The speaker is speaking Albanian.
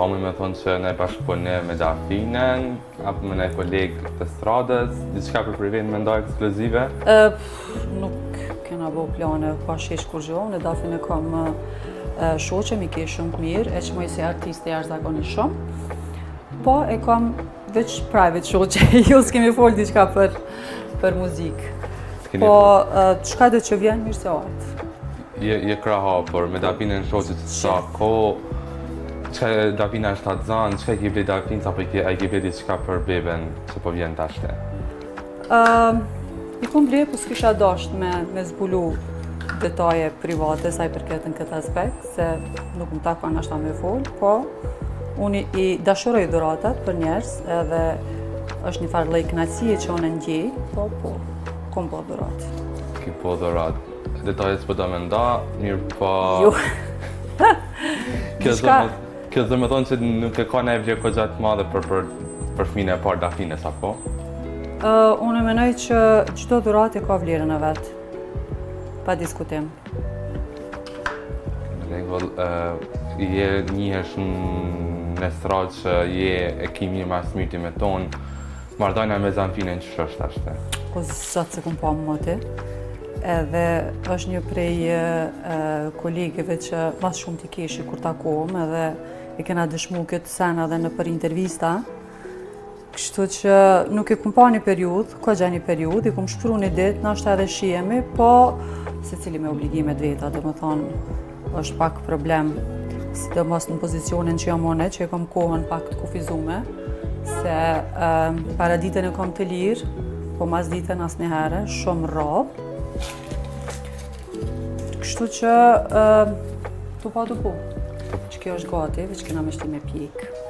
Mu me thonë që ne bashkëpune me Dafinen, apo me ne kolegë të stradës, diçka për privat me ndaj ekskluzive? Nuk kena bo plane pa shesh kur gjo, në Dafin e kam shoqe, mi ke shumë të mirë, e që moj si artiste jashtëzakonisht shumë, po e kam veç private shoqe, jo s'kemi folë diçka për muzikë. Po, çka dhe që vjen mirë se artë. Je kraha, por me Dafinen shoqe të sa ko, që Dafina është atë zanë, që ke ble Dafin, apo a ke ble diçka për beben që po vjen tashte? I kom ble, po s'kisha dasht me zbulu detaje private saj përket në këtë aspekt, se nuk më takon ashta me folë, po unë i dashuroj dhuratat për njerës, edhe është një farë lloj kënaqësie që unë ndjej, po, kom po dhurat. Ki po dhurat. Detajet s'po do me nda, mirë po... Jo. Kjo dhe me thonë që nuk e ka ne vlerë ko gjatë madhe për fëmijën e parë Dafines, apo? Unë menoj që çdo dhuratë e ka vlerën e vetë, pa diskutim. Në rregull, je njihesh në stradë që je e kimi mas myti me tonë, marrëdhënia me Zanfinen ç'është është ashte? Po zot se kom pa më ti. Edhe është një prej kolegëve që mas shumë t'i keshi kur takohem, edhe e kena dëshmu këtë sena dhe në për intervista. Kështu që nuk e kum pa një periudhë, ka gja një periudhë, i kum shpru një ditë, nashta edhe shihemi, po se cili me obligimet veta, dhe më thonë, është pak problem, sidomos në pozicionin që jam une, që e kam kohën pak të kufizume, se para ditën e kam të lirë, po mas ditën as një herë, shumë rradhë. Kështu që tu pa tu po, që kjo është gati, veç kena me shti me pjekë.